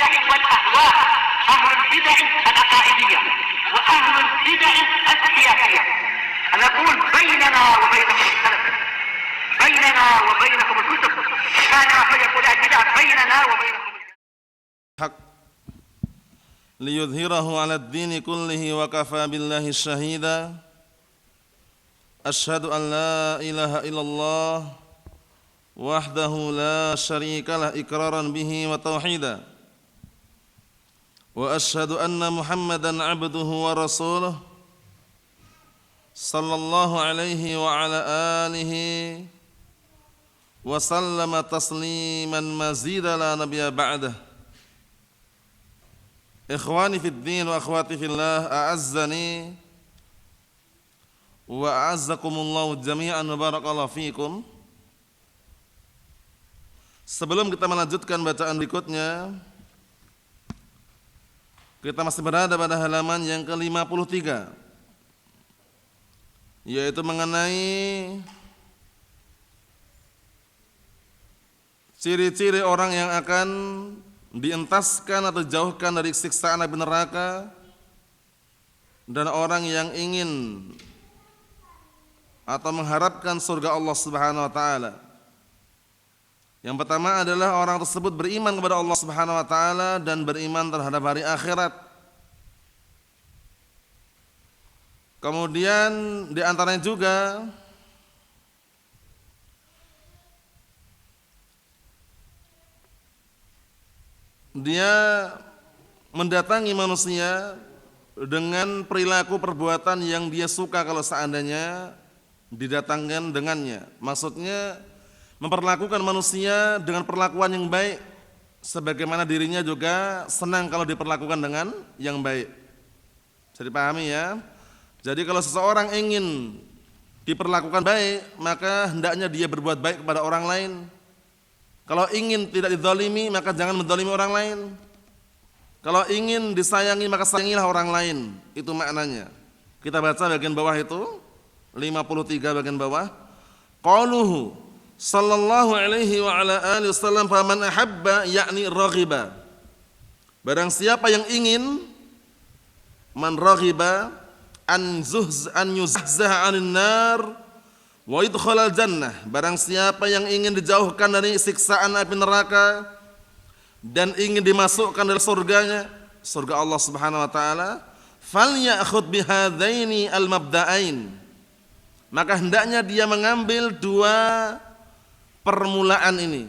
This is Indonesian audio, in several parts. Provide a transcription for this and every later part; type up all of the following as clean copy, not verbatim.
البدع والأهواء، أهل البدع العقائدية وأهل البدع السياسية. نقول بيننا وبينكم السلف، بيننا وبينكم الكتب، كان فيقول البدع بيننا وبينكم حق ليظهره على الدين كله وكفى بالله شهيدا. أشهد أن لا إله إلا الله وحده لا شريك له إقرارا به وتوحيدا، وأشهد أن محمدا عبده ورسوله صلى الله عليه وعلى آله وسلم تسليما مزيدا لا نبي بعده. إخواني في الدين وأخواتي في الله، أعزني wa'azzakumullahu jami'an wa barakallahu fikum. Sebelum kita melanjutkan bacaan berikutnya, kita masih berada pada halaman yang ke-53, yaitu mengenai ciri-ciri orang yang akan dientaskan atau jauhkan dari siksaan api neraka, dan orang yang ingin atau mengharapkan surga Allah Subhanahu wa taala. Yang pertama adalah orang tersebut beriman kepada Allah Subhanahu wa taala dan beriman terhadap hari akhirat. Kemudian di antaranya juga dia mendatangi manusia dengan perilaku perbuatan yang dia suka kalau seandainya didatangkan dengannya. Maksudnya memperlakukan manusia dengan perlakuan yang baik, sebagaimana dirinya juga senang kalau diperlakukan dengan yang baik. Jadi pahami ya. Jadi kalau seseorang ingin diperlakukan baik, maka hendaknya dia berbuat baik kepada orang lain. Kalau ingin tidak dizalimi, maka jangan menzalimi orang lain. Kalau ingin disayangi, maka sayangilah orang lain. Itu maknanya. Kita baca bagian bawah itu 53 bagian bawah. Qauluhu sallallahu alaihi wa ala alihi wasallam, faman ahabba yakni raghiba. Barang siapa yang ingin, man raghiba an yuzahzah 'anil nar wa yadkhulal jannah. Barang siapa yang ingin dijauhkan dari siksaan api neraka dan ingin dimasukkan dalam surganya, surga Allah Subhanahu wa taala, falyakhudh bihadaini al-mabda'ain. Maka hendaknya dia mengambil dua permulaan ini.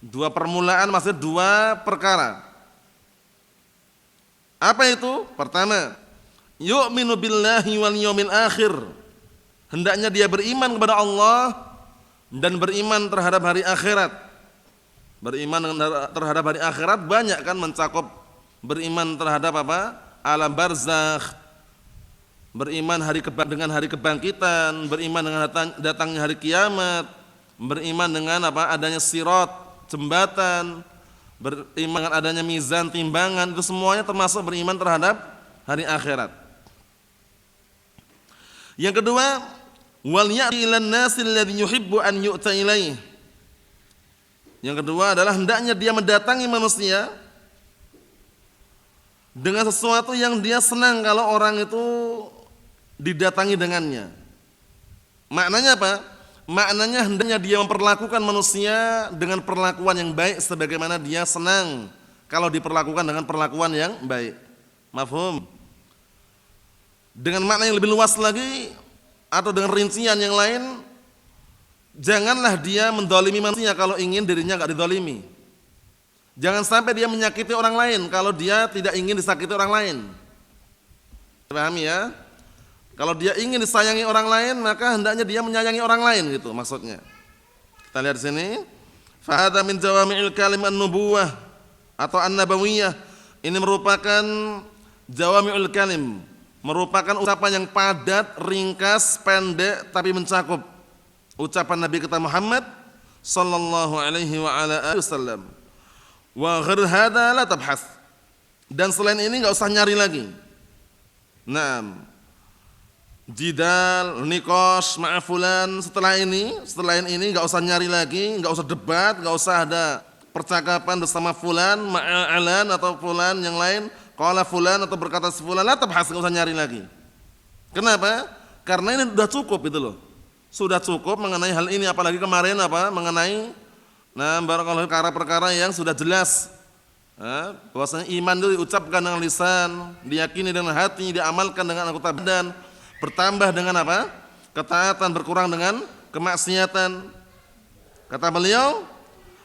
Dua permulaan maksudnya dua perkara. Apa itu? Pertama, yu'minu billahi wal yawmil akhir. Hendaknya dia beriman kepada Allah dan beriman terhadap hari akhirat. Beriman terhadap hari akhirat banyak kan, mencakup beriman terhadap apa? Alam barzakh, beriman dengan hari kebangkitan, beriman dengan datangnya hari kiamat, beriman dengan apa? Adanya sirat, jembatan, beriman dengan adanya mizan, timbangan. Itu semuanya termasuk beriman terhadap hari akhirat. Yang kedua, wal ya'ti ilan nasil ladzi yuhibbu an yu'ta ilaih. Yang kedua adalah hendaknya dia mendatangi manusia dengan sesuatu yang dia senang kalau orang itu didatangi dengannya. Maknanya apa? Maknanya hendaknya dia memperlakukan manusia dengan perlakuan yang baik, sebagaimana dia senang kalau diperlakukan dengan perlakuan yang baik. Mafhum? Dengan makna yang lebih luas lagi atau dengan rincian yang lain, janganlah dia mendolimi manusia kalau ingin dirinya enggak didolimi. Jangan sampai dia menyakiti orang lain kalau dia tidak ingin disakiti orang lain. Pahami ya? Kalau dia ingin disayangi orang lain, maka hendaknya dia menyayangi orang lain, gitu maksudnya. Kita lihat di sini, fa hadza min jawami'il kalim an-nubuwah atau an-nabawiyah. Ini merupakan jawami'ul kalim, merupakan ucapan yang padat, ringkas, pendek tapi mencakup. Ucapan Nabi kita Muhammad sallallahu alaihi wa ala alihi wasallam. Wa ghair hadza la tabhas. Dan selain ini enggak usah nyari lagi. Naam. Jidal, nikos, ma'afulan, setelah ini enggak usah nyari lagi, enggak usah debat, enggak usah ada percakapan bersama fulan, ma'alan atau fulan yang lain, qala fulan atau berkata si fulan, la tabhas, enggak usah nyari lagi. Kenapa? Karena ini sudah cukup itu loh. Sudah cukup mengenai hal ini, apalagi kemarin mengenai perkara-perkara yang sudah jelas. Bahwasanya iman itu diucapkan dengan lisan, diyakini dengan hati, diamalkan dengan anggota badan, bertambah dengan ketaatan, berkurang dengan kemaksiatan. Kata beliau,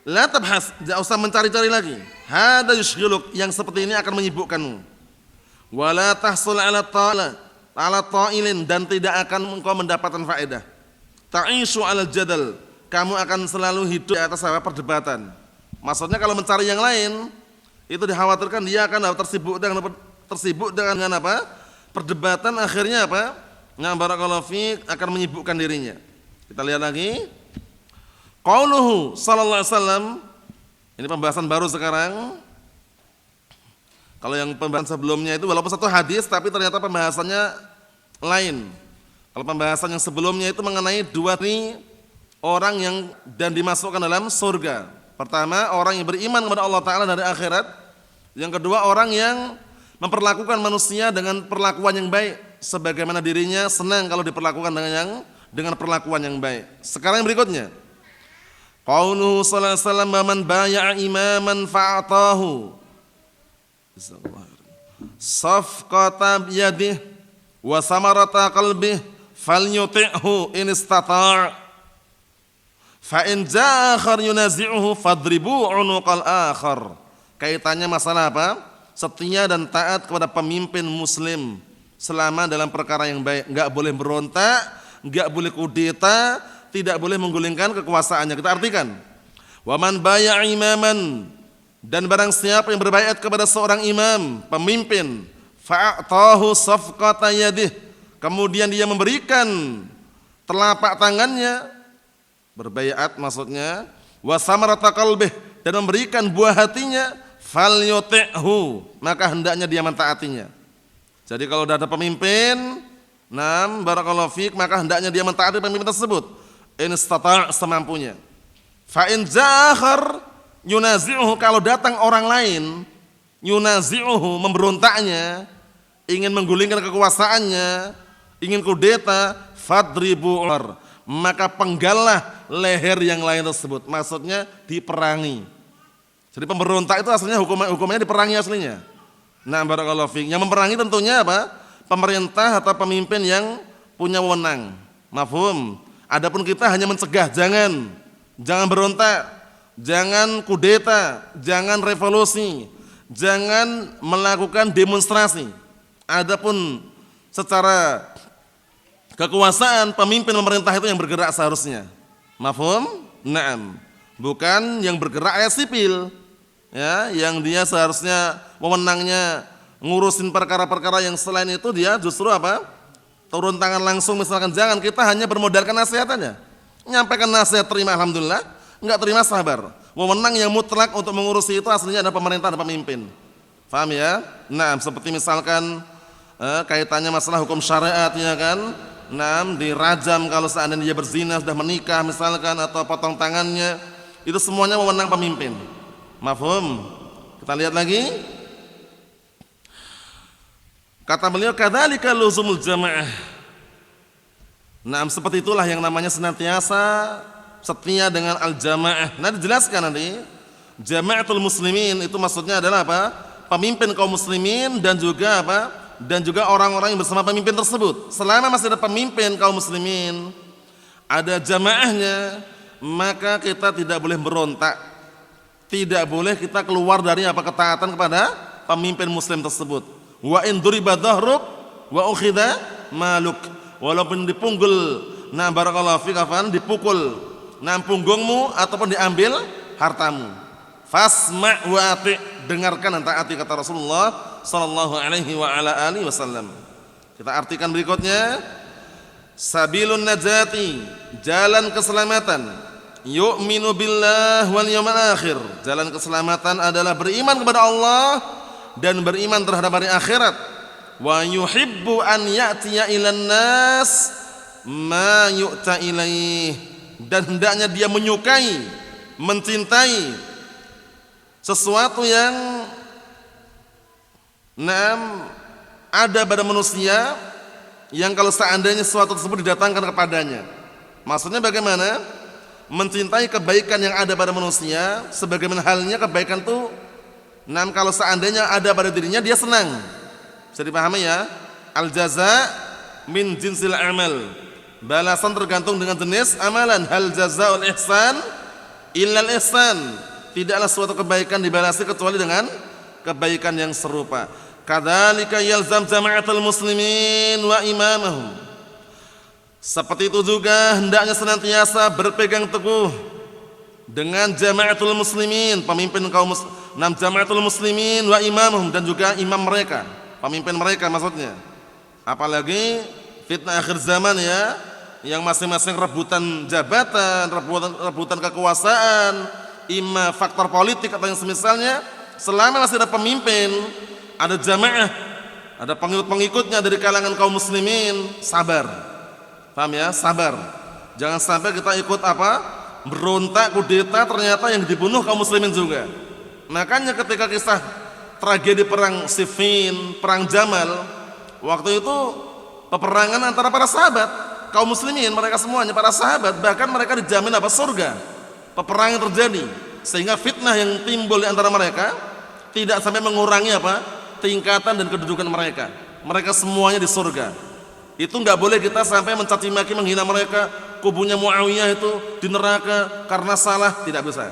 la tabhas, tidak usah mencari-cari lagi. Hada yushghiluk, yang seperti ini akan menyibukkanmu. Wala tahsul ala ta'ilin, dan tidak akan engkau mendapatkan faedah. Ta'ishu alal jadal, kamu akan selalu hidup di atas perdebatan. Maksudnya kalau mencari yang lain, itu dikhawatirkan dia akan tersibuk dengan perdebatan, akhirnya barakallahu fiik, akan menyibukkan dirinya. Kita lihat lagi. Qauluhu sallallahu alaihi wasallam, ini pembahasan baru sekarang. Kalau yang pembahasan sebelumnya itu walaupun satu hadis tapi ternyata pembahasannya lain. Kalau pembahasan yang sebelumnya itu mengenai dua orang yang dan dimasukkan dalam surga. Pertama, orang yang beriman kepada Allah Ta'ala dari akhirat. Yang kedua, orang yang memperlakukan manusia dengan perlakuan yang baik, sebagaimana dirinya senang kalau diperlakukan dengan perlakuan yang baik. Sekarang yang berikutnya, qauluhu sallallahu alaihi wasallam, man baya'a imaman fa'atahu safqata yadihi wa samarata qalbihi falyuti'hu in istata', fa in ja'a akhar yunazi'uhu fadribu 'unuqal akhar. Kaitannya masalah setia dan taat kepada pemimpin muslim selama dalam perkara yang baik. Enggak boleh berontak, enggak boleh kudeta, tidak boleh menggulingkan kekuasaannya. Kita artikan, wa man baya'a imaman, dan barang siapa yang berbaiat kepada seorang imam, pemimpin, fa'atahu safqata yadihi, kemudian dia memberikan telapak tangannya, berbaiat maksudnya, wa samarata qalbih, dan memberikan buah hatinya, falyuti'hu, maka hendaknya dia mentaatinya. Jadi kalau sudah ada pemimpin, barakallahu fiik, maka hendaknya dia mentaati pemimpin tersebut, in istata' semampunya. Fa in ja'akhar yunazi'uhu, kalau datang orang lain, yunazi'uhu, memberontaknya, ingin menggulingkan kekuasaannya, ingin kudeta, fadribu, maka penggallah leher yang lain tersebut. Maksudnya diperangi. Jadi pemberontak itu aslinya hukumnya diperangi aslinya. Nah, barakallahu fiik. Yang memperangi tentunya pemerintah atau pemimpin yang punya wewenang. Mafhum? Adapun kita hanya mencegah, jangan berontak, jangan kudeta, jangan revolusi, jangan melakukan demonstrasi. Adapun secara kekuasaan, pemimpin pemerintah itu yang bergerak seharusnya. Mafhum? Naam. Bukan yang bergerak sipil. Ya, yang dia seharusnya wewenangnya ngurusin perkara-perkara yang selain itu, dia justru turun tangan langsung misalkan. Jangan, kita hanya bermodalkan nasihatannya. Nyampaikan nasihat, terima alhamdulillah, enggak terima sabar. Wewenang yang mutlak untuk mengurusi itu aslinya ada pemerintah, ada pemimpin. Paham ya? Nah, seperti misalkan kaitannya masalah hukum syariat, ya kan? Dirajam kalau seandainya dia berzina, sudah menikah misalkan, atau potong tangannya, itu semuanya wewenang pemimpin. Mafhum? Kita lihat lagi. Kata beliau, kadzalika luzumul jamaah. Seperti itulah yang namanya senantiasa setia dengan al-jamaah. Dijelaskan nanti. Jamaatul muslimin itu maksudnya adalah pemimpin kaum muslimin dan juga dan juga orang-orang yang bersama pemimpin tersebut. Selama masih ada pemimpin kaum muslimin, ada jamaahnya, maka kita tidak boleh berontak. Tidak boleh kita keluar dari ketaatan kepada pemimpin muslim tersebut. Wa in duriba dhahruk wa ukhidha maluk. Walaupun dipunggul, barakallahu fik, dipukul punggungmu ataupun diambil hartamu. Fasma' wa ati', dengarkan dan taati, kata Rasulullah sallallahu alaihi wa ala alihi wasallam. Kita artikan berikutnya, sabilun najati, jalan keselamatan, yu'minu billah wal yawmil akhir. Jalan keselamatan adalah beriman kepada Allah dan beriman terhadap hari akhirat. Wa yuhibbu an ya'tiya ilan nas ma yu'ta ilaih, dan hendaknya dia menyukai, mencintai sesuatu yang ada pada manusia yang kalau seandainya sesuatu tersebut didatangkan kepadanya. Maksudnya bagaimana? Mencintai kebaikan yang ada pada manusia sebagaimana halnya kebaikan itu kalau seandainya ada pada dirinya dia senang. Bisa dipahami ya? Al jaza min jinsil amal. Balasan tergantung dengan jenis amalan. Hal jazaul ihsan illal ihsan. Tidaklah suatu kebaikan dibalasi kecuali dengan kebaikan yang serupa. Kadzalika yalzam jama'atul muslimin wa imamahum. Seperti itu juga hendaknya senantiasa berpegang teguh dengan jama'atul muslimin, pemimpin kaum jama'atul muslimin wa imamahum, dan juga imam mereka, pemimpin mereka maksudnya. Apalagi fitnah akhir zaman ya, yang masing-masing rebutan jabatan, rebutan kekuasaan, imam faktor politik atau yang semisalnya. Selama masih ada pemimpin, ada jamaah, ada pengikut-pengikutnya dari kalangan kaum muslimin, sabar. Paham ya? Sabar. Jangan sampai kita ikut berontak, kudeta, ternyata yang dibunuh kaum muslimin juga. Makanya ketika kisah tragedi perang Siffin, perang Jamal, waktu itu peperangan antara para sahabat, kaum muslimin, mereka semuanya para sahabat, bahkan mereka dijamin surga. Peperangan terjadi sehingga fitnah yang timbul di antara mereka tidak sampai mengurangi tingkatan dan kedudukan mereka. Mereka semuanya di surga. Itu enggak boleh kita sampai mencaci maki, menghina mereka. Kubunya Muawiyah itu di neraka karena salah, tidak bisa.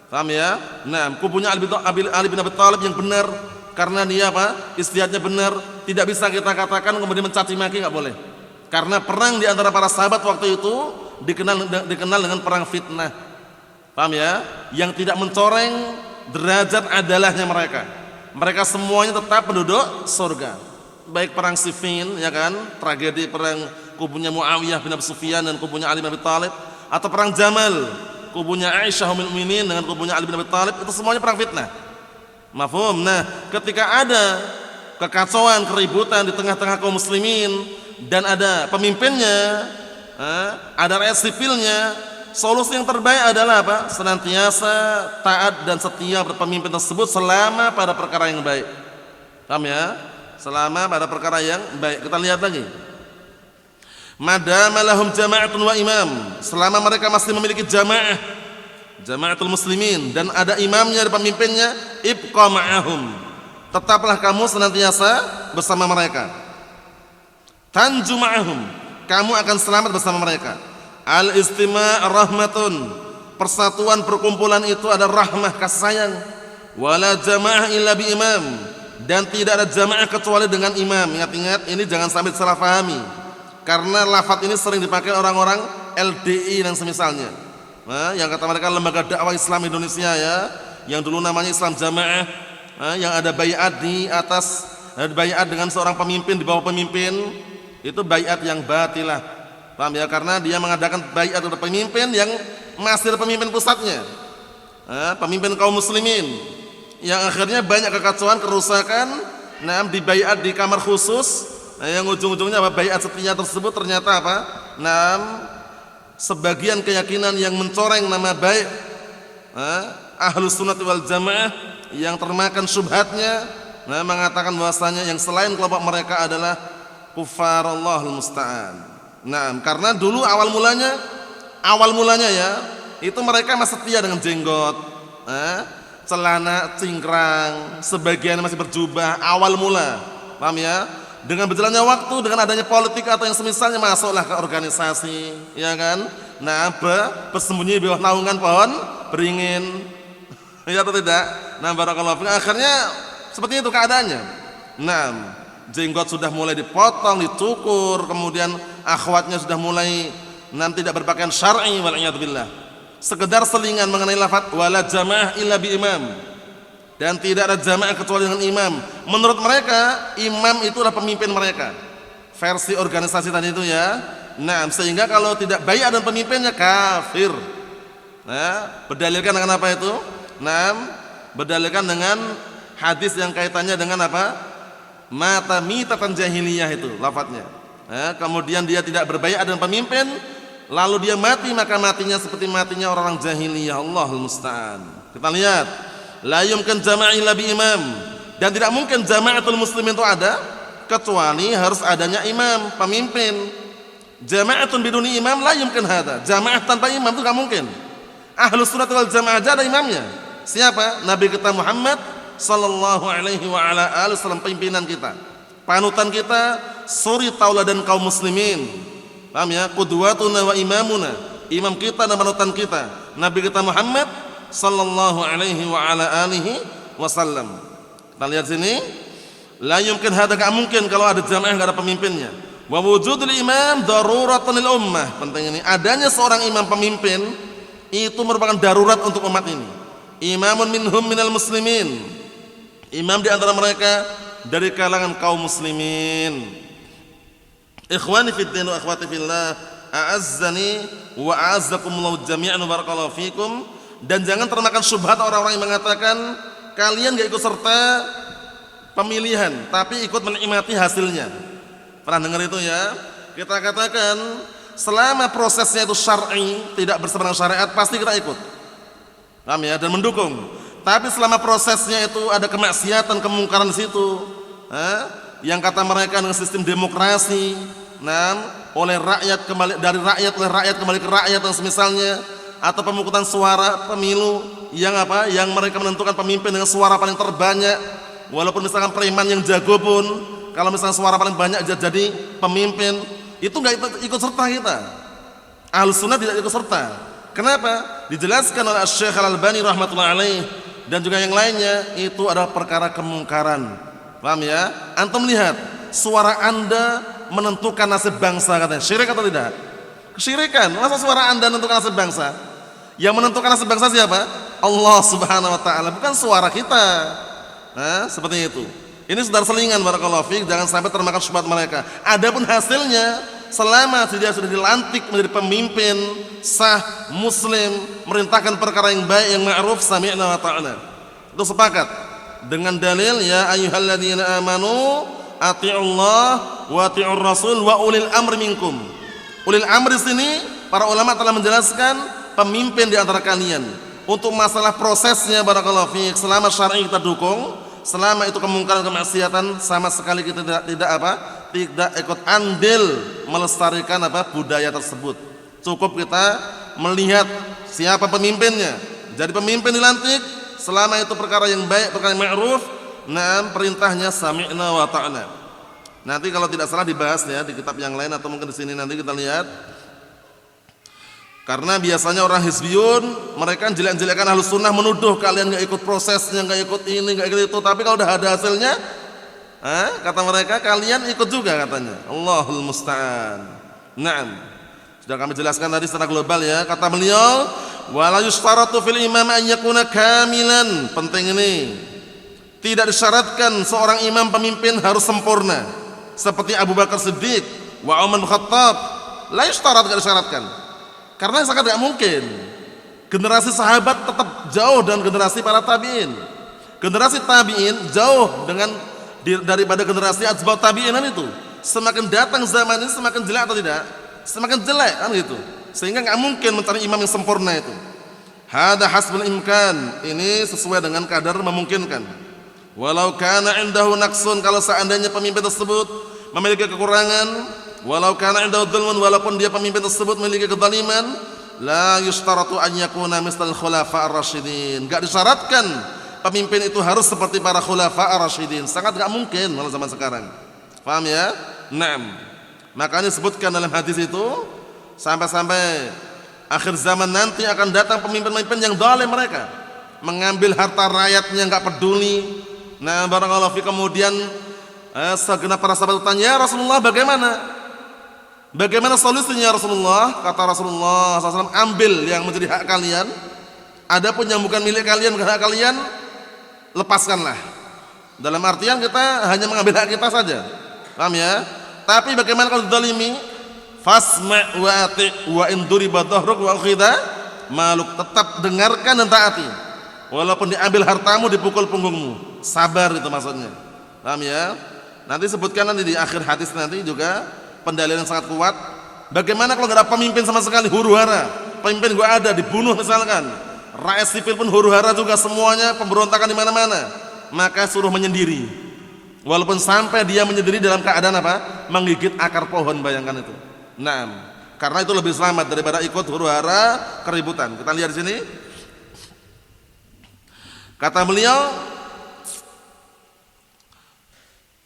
Paham ya? Nah, kubunya Ali bin Abi Thalib yang benar karena dia ijtihadnya benar, tidak bisa kita katakan kemudian mencaci maki, enggak boleh. Karena perang di antara para sahabat waktu itu dikenal dengan perang fitnah. Paham ya? Yang tidak mencoreng derajat adalahnya mereka. Mereka semuanya tetap penduduk surga. Baik perang Siffin, ya kan, tragedi perang kubunya Muawiyah bin Abi Sufyan dan kubunya Ali bin Abi Thalib, atau perang Jamal, kubunya Aisyah ummul mukminin dengan kubunya Ali bin Abi Thalib, itu semuanya perang fitnah. Mafhum? Nah, ketika ada kekacauan, keributan di tengah-tengah kaum muslimin dan ada pemimpinnya, ada rakyat sipilnya, solusi yang terbaik adalah senantiasa taat dan setia pada pemimpin tersebut selama pada perkara yang baik. Paham ya? Selama pada perkara yang baik. Kita lihat lagi. Madama lahum jama'atun wa imam, selama mereka masih memiliki jama'atul muslimin, dan ada imamnya dan pemimpinnya, ibqa ma'ahum, tetaplah kamu senantiasa bersama mereka. Tanju ma'ahum, kamu akan selamat bersama mereka. Al-istima' rahmatun, persatuan perkumpulan itu ada rahmah, kasih sayang. Wala jama'ah illa bi imam, dan tidak ada jamaah kecuali dengan imam. Ingat-ingat, ini jangan sampai salah pahami, karena lafaz ini sering dipakai orang-orang LDI dan semisalnya, yang kata mereka lembaga dakwah Islam Indonesia ya, yang dulu namanya Islam Jamaah, yang ada baiat di atas, baiat dengan seorang pemimpin di bawah pemimpin, itu baiat yang batilah. Paham ya? Karena dia mengadakan baiat kepada pemimpin yang masih ada pemimpin pusatnya, pemimpin kaum muslimin, yang akhirnya banyak kekacauan, kerusakan, di baiat di kamar khusus, yang ujung-ujungnya baiat setia tersebut ternyata sebagian keyakinan yang mencoreng nama baik Ahlus Sunnah wal Jamaah yang termakan syubhatnya, mengatakan bahwasanya yang selain kelompok mereka adalah kufar, Allahul musta'an. Karena dulu awal mulanya ya, itu mereka masih setia dengan jenggot, celana cingkrang, sebagian masih berjubah awal mula. Paham ya? Dengan berjalannya waktu, dengan adanya politik atau yang semisalnya, masuklah ke organisasi, ya kan? Bersembunyi di bawah naungan pohon beringin, ya atau tidak? Barakallahu fiik. Akhirnya seperti itu keadaannya. Jenggot sudah mulai dipotong, dicukur, kemudian akhwatnya sudah mulai tidak berpakaian syar'i, wal iyad billah. Sekedar selingan mengenai lafaz wala jamaah illa bi imam, dan tidak ada jamaah kecuali dengan imam. Menurut mereka imam itulah pemimpin mereka, versi organisasi tadi itu ya. Sehingga kalau tidak baiat dan pemimpinnya kafir. Berdalilkan dengan apa itu? Berdalilkan dengan hadis yang kaitannya dengan apa? Mata mitatan jahiliyah itu lafadznya. Kemudian dia tidak berbaiat dan pemimpin, lalu dia mati, maka matinya seperti matinya orang-orang jahiliyah. Allahul musta'an. Kita lihat, La yumkin jama'ah illa bi imam. Dan tidak mungkin jama'atul muslimin itu ada kecuali harus adanya imam, pemimpin. Jama'atun biduni imam la yumkin hada. Jamaah tanpa imam itu enggak mungkin. Ahlus sunnah wal jamaah aja ada imamnya. Siapa? Nabi kita Muhammad sallallahu alaihi wa ala alihi wasallam, pimpinan kita, panutan kita, suri tauladan kaum muslimin. Paham ya? Qudwatuna wa imamuna. Imam kita dan panutan kita, Nabi kita Muhammad sallallahu alaihi wa ala alihi wasallam. Kita lihat sini, la yumkin hada, enggak mungkin kalau ada jamaah enggak ada pemimpinnya. Wa wujudul imam daruratun lil ummah. Penting ini, adanya seorang imam pemimpin itu merupakan darurat untuk umat ini. Imamun minhum minal muslimin. Imam di antara mereka dari kalangan kaum muslimin. Ikhwani fid din wa akhwati fillah, a'azzani wa a'azzakumullahu jami'an wa barakallahu fikum. Dan jangan termakan syubhat orang-orang yang mengatakan kalian enggak ikut serta pemilihan tapi ikut menikmati hasilnya. Pernah dengar itu ya? Kita katakan selama prosesnya itu syar'i, tidak berseberangan syariat, pasti kita ikut. Paham ya? Dan mendukung. Tapi selama prosesnya itu ada kemaksiatan, kemungkaran di situ, yang kata mereka dengan sistem demokrasi, oleh rakyat kembali dari rakyat, oleh rakyat kembali ke rakyat dan semisalnya, atau pemungutan suara pemilu yang apa? Yang mereka menentukan pemimpin dengan suara paling terbanyak, walaupun misalkan preman yang jago pun, kalau misalnya suara paling banyak jadi pemimpin, itu enggak ikut serta kita. Ahlus sunnah tidak ikut serta. Kenapa? Dijelaskan oleh Syekh Al-Albani rahmatullahi alaih dan juga yang lainnya, itu adalah perkara kemungkaran. Paham ya? Antum lihat, suara Anda menentukan nasib bangsa, katanya. Syirik atau tidak? Kesyirikan. Masa suara Anda menentukan nasib bangsa? Yang menentukan nasib bangsa siapa? Allah Subhanahu wa taala, bukan suara kita. Seperti itu. Ini saudara selingan, barakallahu fiik, jangan sampai termakan syubhat mereka. Adapun hasilnya, selama dia sudah dilantik menjadi pemimpin sah muslim, merintahkan perkara yang baik, yang ma'ruf, sami'na wa ta'na, itu sepakat dengan dalil ya ayyuhalladzina amanu ati'ullah wa ati'ur rasul wa ulil amri minkum. Ulil amri sini para ulama telah menjelaskan pemimpin di antara kalian. Untuk masalah prosesnya, barakallahu fiik, selama syar'i kita dukung, selama itu kemungkaran, kemaksiatan, sama sekali kita tidak ikut andil melestarikan budaya tersebut. Cukup kita melihat siapa pemimpinnya. Jadi pemimpin dilantik, selama itu perkara yang baik, perkara yang ma'ruf, perintahnya sami'na wa ta'na. Nanti kalau tidak salah dibahas ya di kitab yang lain atau mungkin di sini nanti kita lihat. Karena biasanya orang hizbiyun, mereka jelek-jelekan Ahlus Sunnah, menuduh kalian enggak ikut prosesnya, enggak ikut ini, enggak ikut itu. Tapi kalau udah ada hasilnya, kata mereka kalian ikut juga, katanya. Allahul musta'an. Naam. Sudah kami jelaskan tadi secara global ya. Kata beliau, wala yushtaratu fil imam an yakuna kamilan. Penting ini. Tidak disyaratkan seorang imam pemimpin harus sempurna. Seperti Abu Bakar Siddiq wa Umar bin Khattab. La yushtarat, enggak disyaratkan. Karena sangat tidak mungkin. Generasi sahabat tetap jauh dengan generasi para tabi'in. Generasi tabi'in jauh daripada generasi atba'ut tabi'inan itu. Semakin datang zaman ini semakin jelek atau tidak? Semakin jelek kan gitu. Sehingga enggak mungkin mencari imam yang sempurna itu. Hada hasbul imkan. Ini sesuai dengan kadar memungkinkan. Walau kana indahu naqsun, kalau seandainya pemimpin tersebut memiliki kekurangan, walau kana indahu dzulmun, walaupun dia pemimpin tersebut memiliki kezaliman, la yushtaratu an yakuna misal khulafa ar-rasyidin. Enggak disyaratkan pemimpin itu harus seperti para khulafa ar-rasyidin. Sangat enggak mungkin dalam zaman sekarang. Paham ya? Naam. Makanya disebutkan dalam hadis itu, sampai-sampai akhir zaman nanti akan datang pemimpin-pemimpin yang zalim mereka, mengambil harta rakyatnya enggak peduli. Nah, barakallahu fi, kemudian segenap para sahabat bertanya, "Ya Rasulullah, bagaimana? Bagaimana solusinya Rasulullah?" Kata Rasulullah SAW, "Ambil yang menjadi hak kalian. Adapun yang bukan milik kalian, bukan hak kalian, lepaskanlah." Dalam artian kita hanya mengambil hak kita saja. Paham ya? Tapi bagaimana kalau dzalimi? Fasma' wa ati' wa in duriba dhahruk wa ukhidha maluk. Tetap dengarkan dan taati. Walaupun diambil hartamu, dipukul punggungmu. Sabar, itu maksudnya. Paham ya? Nanti sebutkan nanti di akhir hadis nanti juga pendalilan yang sangat kuat. Bagaimana kalau enggak ada pemimpin sama sekali, huru-hara, pemimpin gua ada dibunuh misalkan, rakyat sipil pun huru-hara juga, semuanya pemberontakan di mana-mana. Maka suruh menyendiri. Walaupun sampai dia menyendiri dalam keadaan apa? Menggigit akar pohon, bayangkan itu. Nah, karena itu lebih selamat daripada ikut huru-hara keributan. Kita lihat di sini. Kata beliau,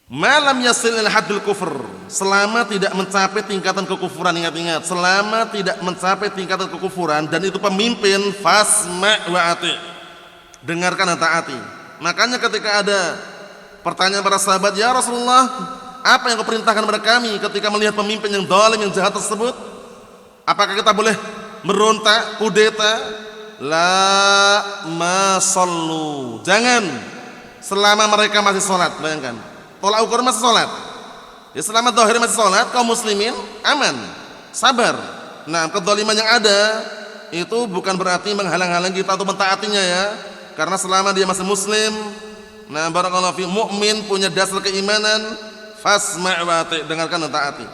malam yasil ila haddil kufur, selama tidak mencapai tingkatan kekufuran, ingat-ingat, selama tidak mencapai tingkatan kekufuran dan itu pemimpin, fasma' wa ati', dengarkan dan taati. Makanya ketika ada pertanyaan para sahabat, ya Rasulullah, apa yang kau perintahkan kepada kami ketika melihat pemimpin yang zalim, yang jahat tersebut? Apakah kita boleh merontak, kudeta? La masallu, jangan selama mereka masih sholat. Bayangkan, tolak ukur masih sholat. Ya, selama zahir masih sholat, kaum muslimin aman, sabar. Nah, kedzaliman yang ada itu bukan berarti menghalang-halangi kita untuk mentaatinya ya. Karena selama dia masih muslim, nah barakallahu fi, mukmin, punya dasar keimanan, fasma' wa ati', dengarkan dan taati.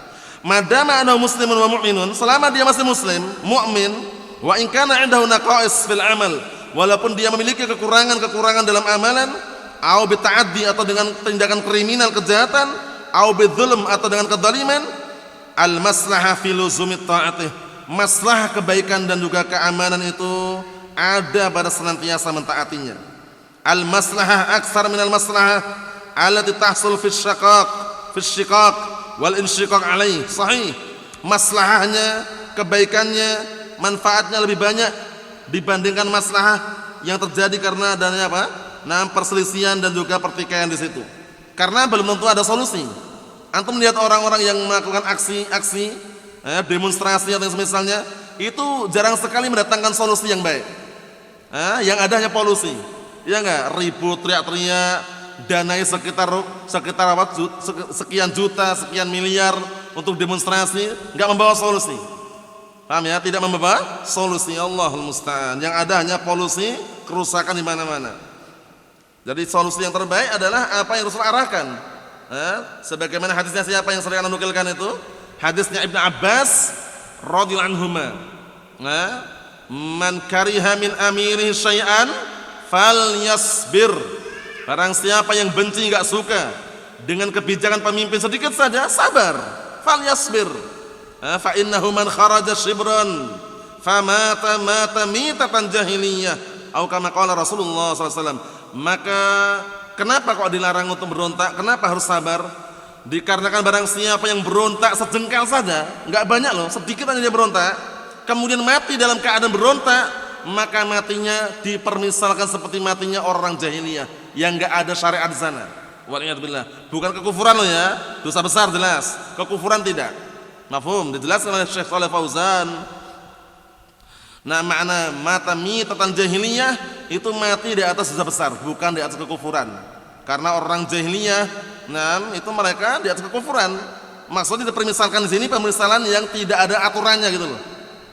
Madama anahu muslimun wa mu'minun, selama dia masih muslim, mukmin, wa in kana 'indahu naqais fil amal, walaupun dia memiliki kekurangan dalam amalan, au bi ta'addi, atau dengan tindakan kriminal, kejahatan, au bi dzulm, atau dengan kedzaliman, al maslahah fi luzumi ta'atih, maslahah kebaikan dan juga keamanan itu ada pada senantiasa mentaatinya. Al maslahah aksar min al maslahah allati tahsul fi syiqaq wal insyiqaq alaih. Sahih, maslahahnya, kebaikannya, manfaatnya lebih banyak dibandingkan maslahah yang terjadi karena adanya apa? Nah, perselisihan dan juga pertikaian di situ. Karena belum tentu ada solusi. Antum melihat orang-orang yang melakukan aksi-aksi, demonstrasi atau semisalnya, itu jarang sekali mendatangkan solusi yang baik. Yang ada hanya polusi. Ya enggak? Ribut, teriak-teriak, danai sekitar sekian juta, sekian miliar untuk demonstrasi, enggak membawa solusi. Paham ya? Tidak membawa solusi. Allahul musta'an. Yang ada hanya polusi, kerusakan di mana-mana. Jadi solusi yang terbaik adalah apa yang Rasul arahkan. Sebagaimana hadisnya siapa yang sering menukilkan itu? Hadisnya Ibnu Abbas radhiyallahu anhuma. Man kariha min amirihi syai'an falyasbir. Barang siapa yang benci, enggak suka dengan kebijakan pemimpin sedikit saja, sabar. Falyasbir. Fa innahu man kharaja shibran famata mata mitatan jahiliyah, atau kama qala Rasulullah SAW. Maka kenapa kok dilarang untuk berontak? Kenapa harus sabar? Dikarenakan barang siapa yang berontak sejengkal saja, enggak banyak loh, sedikit aja dia berontak, kemudian mati dalam keadaan berontak, maka matinya dipermisalkan seperti matinya orang jahiliyah yang enggak ada syariat di sana. Waliyadzubillah. Bukan kekufuran loh ya, dosa besar jelas, kekufuran tidak. Mafhum, dijelaskan oleh Syekh Shalih Fauzan. Nah, makna mata mitatan jahiliyah itu mati di atas dosa besar, bukan di atas kekufuran. Karena orang jahiliyah, nah itu mereka di atas kekufuran. Maksudnya dipermisalkan di sini permisalan yang tidak ada aturannya gitu loh.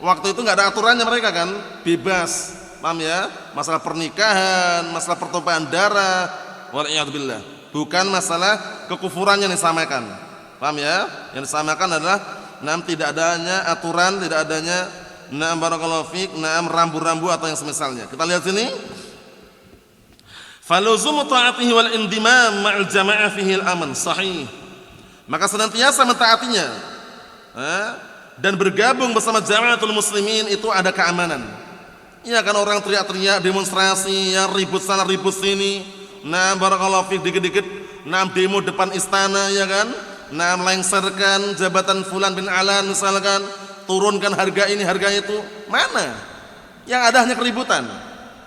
Waktu itu nggak ada aturannya mereka kan, bebas. Paham ya? Masalah pernikahan, masalah pertumpahan darah, waliyadzubillah. Bukan masalah kekufurannya yang disamakan. Paham ya? Yang disamakan adalah tidak adanya aturan, tidak adanya barakallahu fiik, rambu-rambu atau yang semisalnya. Kita lihat sini. Faluzumu ta'atihi wal indimam ma'al jama'ah fihi al-aman. Sahih. Maka senantiasa mentaatinya dan bergabung bersama jama'atul muslimin itu ada keamanan. Iya kan, orang teriak-teriak demonstrasi, yang ribut sana ribut sini. Barakallahu fiik, dikit-dikit demo depan istana, ya kan? Melengsarkan jabatan fulan bin alan misalkan, turunkan harga ini harga itu. Mana? Yang ada hanya keributan.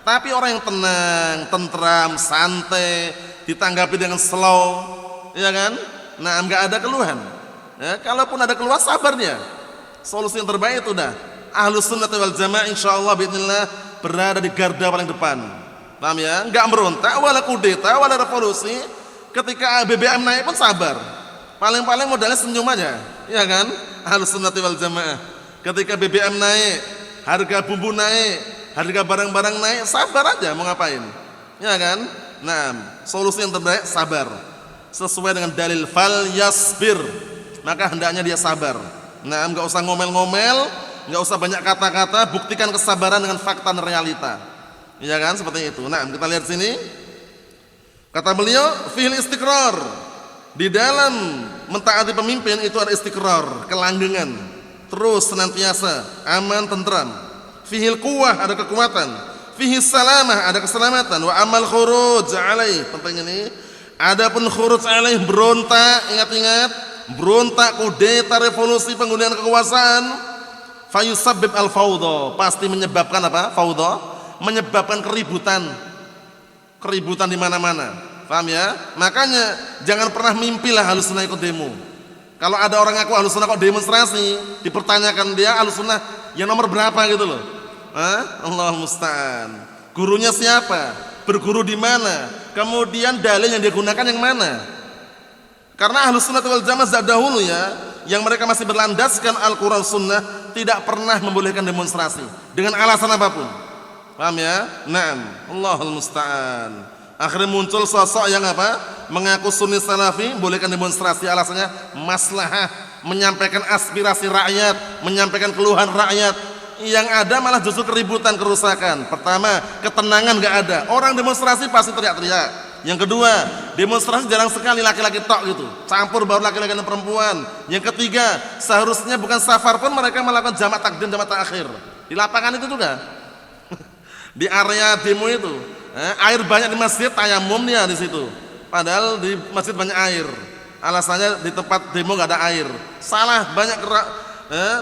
Tapi orang yang tenang, tentram, santai, ditanggapi dengan slow, ya kan? Enggak ada keluhan. Ya, kalaupun ada keluhan, sabar dia. Solusi yang terbaik itu dah. Ahlus sunnah wal jamaah insyaallah bismillah berada di garda paling depan. Paham ya? Enggak merontak, wala kudeta, wala revolusi. Ketika BBM naik pun sabar. Paling-paling modalnya senyum aja, ya kan? Ahlus sunnah wal jamaah. Ketika BBM naik, harga bumbu naik, harga barang-barang naik, sabar aja mau ngapain, ya kan? Solusi yang terbaik sabar. Sesuai dengan dalil fal yasbir, maka hendaknya dia sabar. Enggak usah ngomel-ngomel, enggak usah banyak kata-kata, buktikan kesabaran dengan fakta dan realita. Ya kan, seperti itu. Nah, kita lihat sini. Kata beliau, fil istiqrar. Di dalam mentaati pemimpin itu ada istiqrar, kelanggengan. Terus senantiasa aman, tentram. Fihil quwwah, ada kekuatan. Fihis salamah, ada keselamatan. Wa amal khuruj alaih. Penting ini. Adapun khuruj alaih, berontak, ingat-ingat, berontak, kudeta, revolusi, penggunaan kekuasaan, fayusabbib al-fawdha, pasti menyebabkan apa? Fawdha, menyebabkan keributan. Keributan di mana-mana. Paham ya? Makanya jangan pernah mimpilah Ahlussunnah ikut demo. Kalau ada orang ngaku Ahlussunnah kok demonstrasi, dipertanyakan dia Ahlussunnah yang nomor berapa gitu loh. Allah musta'an. Gurunya siapa? Berguru di mana? Kemudian dalil yang dia gunakan yang mana? Karena Ahlussunnah wal Jamaah sejak dahulu ya, yang mereka masih berlandaskan Al-Qur'an Sunnah, tidak pernah membolehkan demonstrasi dengan alasan apapun. Paham ya? Naam. Allahul musta'an. Akhirnya muncul sosok yang apa? Mengaku Sunni Salafi, bolehkan demonstrasi, alasannya maslahah, menyampaikan aspirasi rakyat, menyampaikan keluhan rakyat. Yang ada malah justru keributan, kerusakan. Pertama, ketenangan enggak ada. Orang demonstrasi pasti teriak-teriak. Yang kedua, demonstrasi jarang sekali laki-laki tok gitu. Campur baur laki-laki dan perempuan. Yang ketiga, seharusnya bukan safar pun mereka melakukan jamak takdim, jamak takhir. Di lapangan itu juga. Di area demo itu, air banyak di masjid, tayamum dia di situ. Padahal di masjid banyak air. Alasannya di tempat demo enggak ada air. Salah, banyak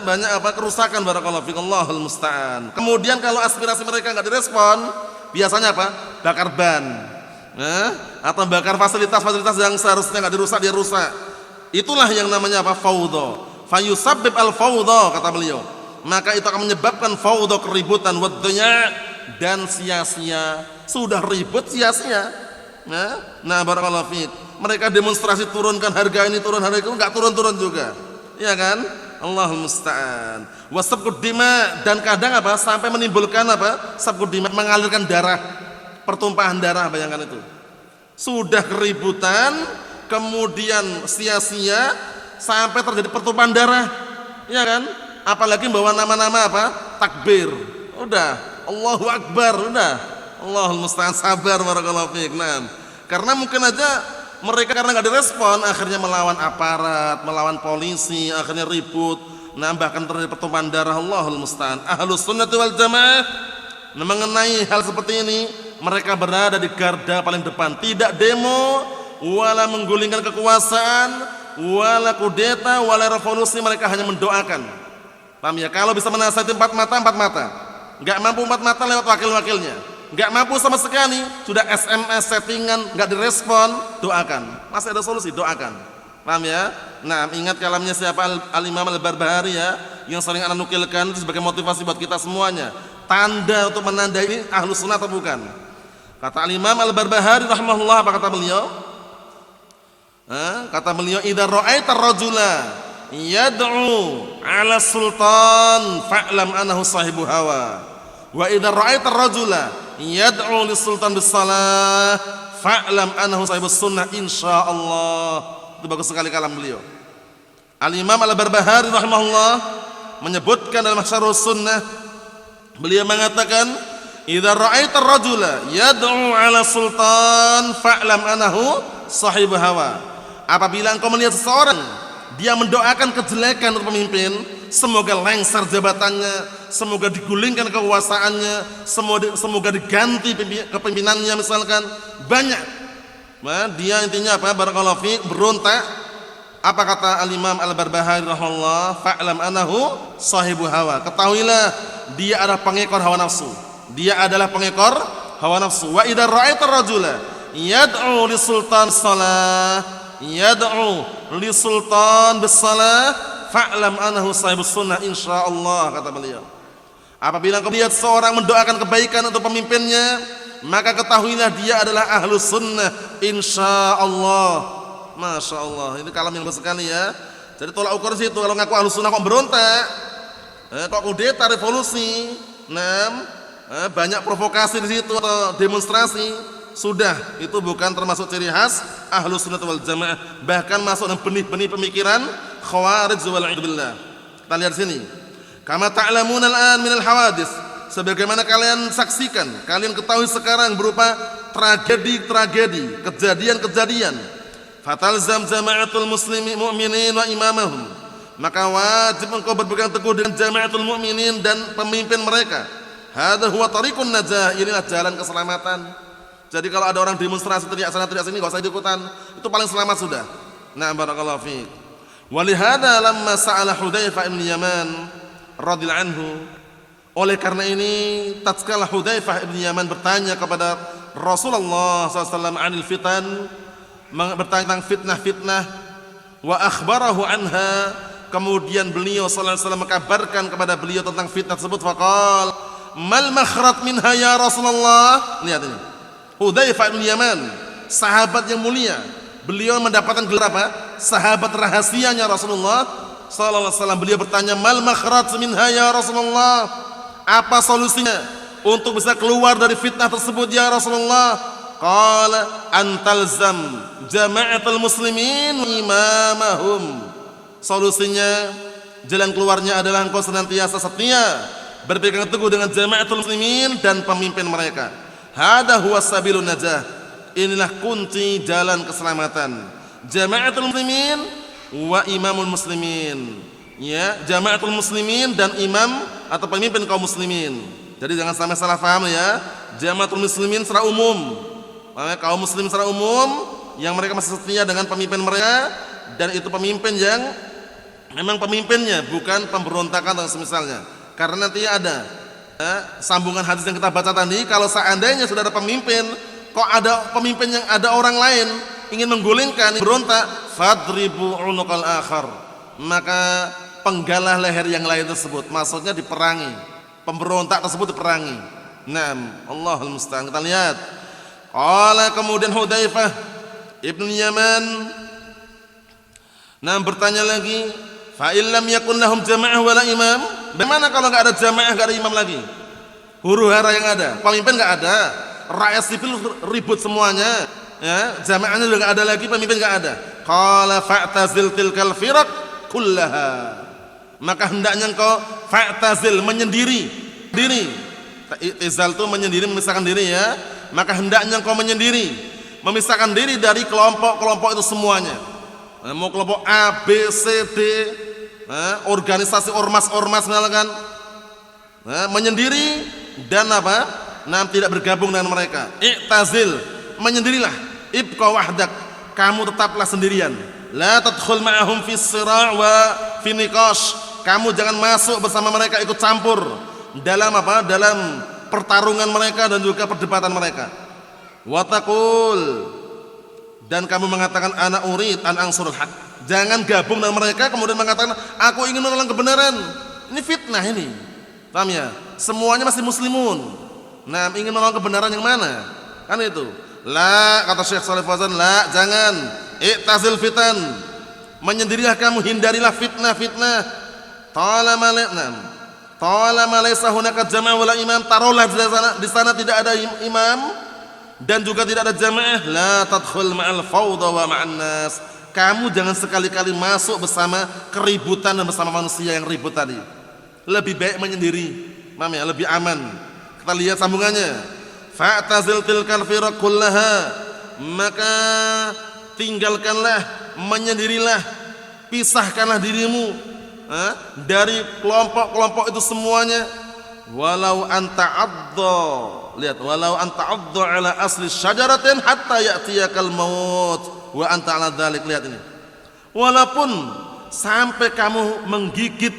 banyak apa kerusakan, barakallahu fikum, Allahul musta'an. Kemudian kalau aspirasi mereka enggak direspon, biasanya apa? Bakar ban. Atau bakar fasilitas-fasilitas yang seharusnya enggak dirusak, dia rusak. Itulah yang namanya apa? Fawdha. Fayusabbib al-fawdha, kata beliau. Maka itu akan menyebabkan fawdha, keributan, waddunya, dan sia-sia. Sudah ribut sia-sia. Nah, barakallahu fiik. Mereka demonstrasi turunkan harga ini, turun harga itu, enggak turun-turun juga. Iya kan? Allahul musta'an. Wasabqud dima, dan kadang apa? Sampai menimbulkan apa? Sabqud dima, mengalirkan darah, pertumpahan darah, bayangkan itu. Sudah keributan, kemudian sia-sia sampai terjadi pertumpahan darah. Iya kan? Apalagi bawa nama-nama apa? Takbir. Udah, Allahu Akbar, udah. Allahul musta'an, sabar, barakallahu fiik. Nah, karena mungkin aja mereka karena nggak direspon, akhirnya melawan aparat, melawan polisi, akhirnya ribut, bahkan terjadi pertumpahan darah. Allahul musta'an. Ahlussunnah wal Jamaah mengenai hal seperti ini, mereka berada di garda paling depan, tidak demo, wala menggulingkan kekuasaan, wala kudeta, wala revolusi. Mereka hanya mendoakan. Paham ya? Kalau bisa menasihati empat mata. Nggak mampu empat mata, lewat wakil-wakilnya. Nggak mampu sama sekali, sudah SMS settingan, nggak direspon, doakan. Masih ada solusi, doakan. Paham ya? Nah, ingat kalamnya siapa? Al-Imam Al-Barbahari ya, yang sering anak nukilkan itu sebagai motivasi buat kita semuanya. Tanda untuk menandai ini Ahlus Sunnah atau bukan. Kata Al-Imam Al-Barbahari rahimahullah, apa kata beliau? Kata beliau, idza ra'aita ar-rajula yad'u 'ala sultan fa'lam annahu sahibu hawa. Wa idza ra'aita ar-rajula yad'u lis-sultan bis-shalah fa'lam annahu sahibus sunnah insyaallah. Itu bagus sekali kalam beliau. Al-Imam Al-Barbahari rahimahullah menyebutkan dalam Syarhus Sunnah, beliau mengatakan, idza ra'aita ar-rajula yad'u 'ala sultan fa'lam annahu sahibu hawa. Apabila engkau melihat seseorang dia mendoakan kejelekan untuk pemimpin, semoga lengser jabatannya, semoga digulingkan kekuasaannya, semoga diganti kepemimpinannya misalkan, banyak. Nah, dia intinya apa? Barakallahu fiik, berontak. Apa kata Al-Imam Al-Barbahari rahimahullah? Fa'lam annahu sahibu hawa. Ketahuilah dia adalah pengekor hawa nafsu. Dia adalah pengekor hawa nafsu. Wa idza ra'aita ar-rajula yad'u lis-sultan shalah, yad'u lis-sultan bis-shalah fa'lam annahu sahibus sunnah insyaallah, kata beliau. Apabila engkau lihat seorang mendoakan kebaikan untuk pemimpinnya, maka ketahuilah dia adalah Ahlus Sunnah insyaallah. Masya Allah, ini kalam yang bagus sekali ya. Jadi tolak ukur situ, kalau ngaku Ahlus Sunnah kok berontak, kok kudeta, revolusi, banyak provokasi di situ atau demonstrasi, sudah itu bukan termasuk ciri khas Ahlus Sunnah wal Jamaah, bahkan masuk dalam benih-benih pemikiran Khawarij wal a'udzubillah. Kita lihat sini. Kama ta'lamun al-an min al-hawadits, sebagaimana kalian saksikan, kalian ketahui sekarang berupa tragedi-tragedi, kejadian-kejadian. Fatalzam jama'atul muslimin mu'minin wa imamahum, maka wajib engkau berpegang teguh dengan jama'atul mu'minin dan pemimpin mereka. Hadza huwa tariqun najah, inilah jalan keselamatan. Jadi kalau ada orang demonstrasi teriak sana teriak sini, enggak usah ikutan, itu paling selamat sudah. Nah, barakallahu fiik. Walihada lamma sa'ala Hudzaifah bin Yaman radhiyallahu anhu, oleh karena ini tatkala Hudzaifah bin Yaman bertanya kepada Rasulullah SAW anil fitan, bertanya tentang fitnah-fitnah, wa akhbarahu anha, kemudian beliau sallallahu alaihi wasallam mengkabarkan kepada beliau tentang fitnah tersebut. Faqal mal makhrat minha ya Rasulullah. Lihat ini, Hudzaifah bin Yaman, sahabat yang mulia, beliau mendapatkan gelar apa? Sahabat rahasianya Rasulullah sallallahu alaihi wasallam. Beliau bertanya, mal makhrat minha ya Rasulullah, apa solusinya untuk bisa keluar dari fitnah tersebut ya Rasulullah? Qala antalzam jama'atul muslimin imamahum. Solusinya, jalan keluarnya adalah engkau senantiasa setia berpegang teguh dengan jama'atul muslimin dan pemimpin mereka. Hada huwa sabilun najah, inilah kunci jalan keselamatan. Jama'atul muslimin wa imamul muslimin, ya, jama'atul muslimin dan imam atau pemimpin kaum muslimin. Jadi jangan sampai salah paham ya. Jama'atul muslimin secara umum, kaum muslim secara umum yang mereka masih setia dengan pemimpin mereka, dan itu pemimpin yang memang pemimpinnya bukan pemberontakan atau semisalnya. Karena nanti ada sambungan hadis yang kita baca tadi, kalau seandainya sudah ada pemimpin, kok ada pemimpin yang ada orang lain ingin menggulingkan, berontak, fadribu unuqal akhar, maka penggalah leher yang lain tersebut. Maksudnya diperangi, pemberontak tersebut diperangi. Naam, Allahul musta'an. Kita lihat. Qala, kemudian Hudzaifah ibn Yaman bertanya lagi, fa illam yakun lahum jama'ah wala imam, bagaimana kalau enggak ada jamaah, enggak ada imam lagi? Huru-hara yang ada, pemimpin enggak ada, rakyat sipil ribut semuanya, ya, jamaahnya sudah enggak ada lagi, pemimpin enggak ada. Qala fa'tazil tilkal firaq kullaha, maka hendaknya engkau fa'tazil, menyendiri diri. Izal itu menyendiri, memisahkan diri ya. Maka hendaknya engkau menyendiri, memisahkan diri dari kelompok-kelompok itu semuanya. Mau kelompok A, B, C, D, organisasi ormas-ormas misalkan, menyendiri dan apa? Tidak bergabung dengan mereka. I'tazil, menyendirilah. Ibqa wahdak, kamu tetaplah sendirian. La tadkhul ma'ahum fi sira' wa fi niqash, kamu jangan masuk bersama mereka, ikut campur dalam apa? Dalam pertarungan mereka dan juga perdebatan mereka. Wa taqul, dan kamu mengatakan ana urid an ansurul haq, jangan gabung dengan mereka kemudian mengatakan aku ingin menolong kebenaran. Ini fitnah ini. Paham ya? Semuanya masih muslimun. Nah, ingin menolong kebenaran yang mana? Kan itu. La, kata Syekh Shalih Fauzan, la, jangan. I'tazil fitan, menyendirilah kamu, hindarilah fitnah-fitnah. Talama laysa hunaka jama'ah wala imam, taruhlah di sana tidak ada imam dan juga tidak ada jamaah. La tadkhul ma'al fawda wa ma'an nas, kamu jangan sekali-kali masuk bersama keributan dan bersama manusia yang ribut tadi. Lebih baik menyendiri, paham ya? Lebih aman. Kita lihat sambungannya. Fa'tazil tilkal firaq kullaha, maka tinggalkanlah, menyendirilah, pisahkanlah dirimu dari kelompok-kelompok itu semuanya. Walau anta adda, lihat, walau anta adda ala asli syajaratin hatta ya'tiyakal maut wa anta ala dzalik. Lihat ini, walaupun sampai kamu menggigit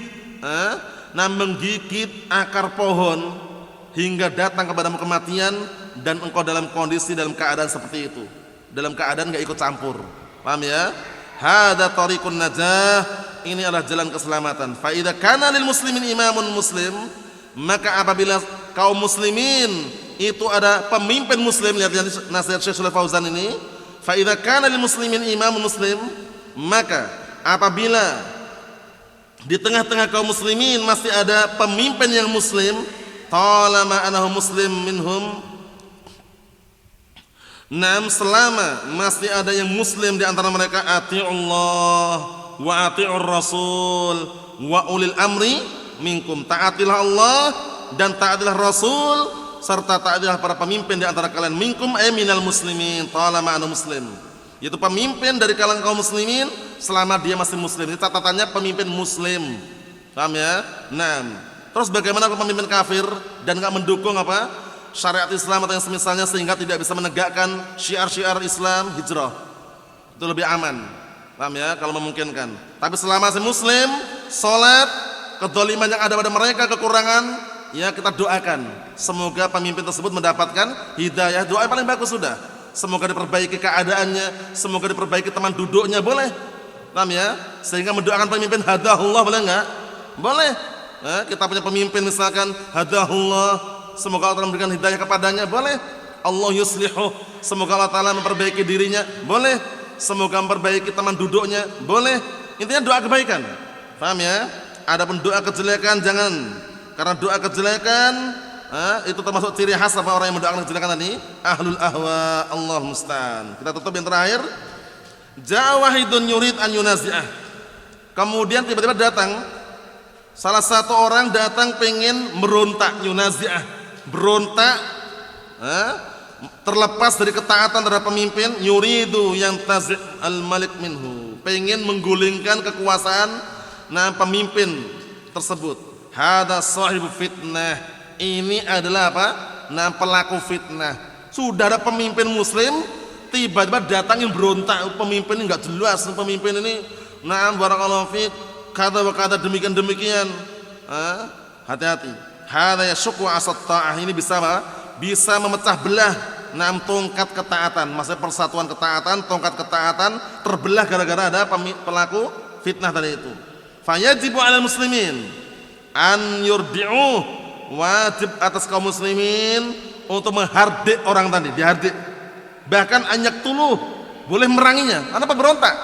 menggigit akar pohon hingga datang kepadamu kematian, dan engkau dalam kondisi, dalam keadaan seperti itu, dalam keadaan enggak ikut campur. Paham ya? Hada tariqun najah, ini adalah jalan keselamatan. Fa idza kana lil muslimin imamun muslim, maka apabila kaum muslimin itu ada pemimpin muslim, lihat nasihat Syekh Shalih Fauzan ini. Fa idza kana lil muslimin imamun muslim, maka apabila di tengah-tengah kaum muslimin masih ada pemimpin yang muslim, talama anahu muslim minhum, selama masih ada yang muslim di antara mereka, ati'ullah wa ati'ur rasul wa ulil amri minkum, taatilah Allah dan taatilah Rasul serta taatilah para pemimpin di antara kalian. Minkum ay minal muslimin talama anu muslim, yaitu pemimpin dari kalangan kaum muslimin selama dia masih muslim. Ini catatannya pemimpin muslim, paham ya? Nah, terus bagaimana kalau pemimpin kafir dan nggak mendukung apa syariat Islam atau yang semisalnya, sehingga tidak bisa menegakkan syiar-syiar Islam, hijrah itu lebih aman, paham ya, kalau memungkinkan. Tapi selama masih muslim, sholat, kedzaliman yang ada pada mereka, kekurangan, ya kita doakan semoga pemimpin tersebut mendapatkan hidayah. Doa yang paling bagus sudah, semoga diperbaiki keadaannya, semoga diperbaiki teman duduknya, boleh, paham ya? Sehingga mendoakan pemimpin hadahullah, boleh enggak? Boleh. Nah, kita punya pemimpin misalkan hadahullah, semoga Allah Ta'ala memberikan hidayah kepadanya, boleh. Allah yuslihu, semoga Allah Ta'ala memperbaiki dirinya, boleh. Semoga memperbaiki teman duduknya, boleh. Intinya doa kebaikan, paham ya? Adapun doa kejelekan jangan, karena doa kejelekan itu termasuk ciri khas apa orang yang mendoakan kejelekan tadi, ahlul ahwa. Allah musta'an. Kita tutup yang terakhir. Jawahidun yurid an yunazi'ah. Kemudian tiba-tiba datang salah satu orang, datang pengen merontak, yunazi'ah, berontak, terlepas dari ketaatan terhadap pemimpin. Yuridu yang tazi' al-malik minhu, pengen menggulingkan kekuasaan pemimpin tersebut. Hada sahibu fitnah, ini adalah apa? Pelaku fitnah. Sudah ada pemimpin muslim, tiba-tiba datangin berontak. Pemimpin ini enggak jelas, pemimpin ini barakallahu fiik kata demikian. Hati-hati. Hada yashqu asat ta'ah, ini bisa apa? Bisa memecah belah tongkat ketaatan. Maksudnya persatuan ketaatan, tongkat ketaatan terbelah gara-gara ada pelaku fitnah tadi itu. Fayajibu 'alal muslimin an yurdi'uh, wajib atas kaum muslimin untuk menghardik orang tadi, dihardik. Bahkan anyak tuluh, boleh meranginya. Kenapa berontak?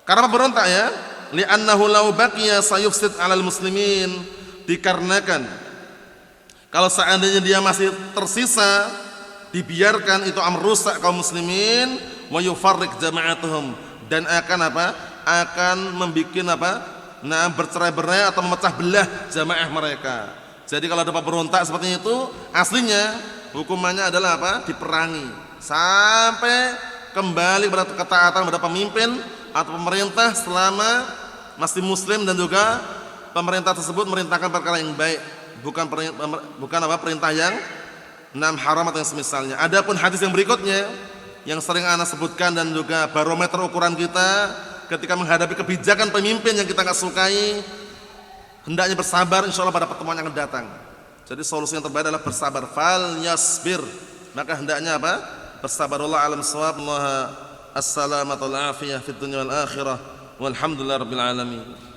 Karena berontak ya? Li'annahu law baqiya sayufsid 'alal muslimin, dikarenakan kalau seandainya dia masih tersisa, dibiarkan, itu merusak kaum muslimin, wa yufarriq jama'atuhum, dan akan apa? Akan membikin apa? Bercerai-berai atau memecah belah jamaah mereka. Jadi kalau ada berontak seperti itu, aslinya hukumannya adalah apa? Diperangi sampai kembali pada ketaatan pada pemimpin atau pemerintah selama masih muslim, dan juga pemerintah tersebut merintahkan perkara yang baik, bukan perintah yang haram atau yang semisalnya. Adapun hadis yang berikutnya yang sering ana sebutkan dan juga barometer ukuran kita ketika menghadapi kebijakan pemimpin yang kita nggak sukai, hendaknya bersabar, insyaallah pada pertemuan yang akan datang. Jadi solusi yang terbaik adalah bersabar. Fal yasbir, maka hendaknya apa? Bersabar. Allah alam shawab. Allah as-salamatu wal afiyah fid dunya wal akhirah. Walhamdulillahirabbil alamin.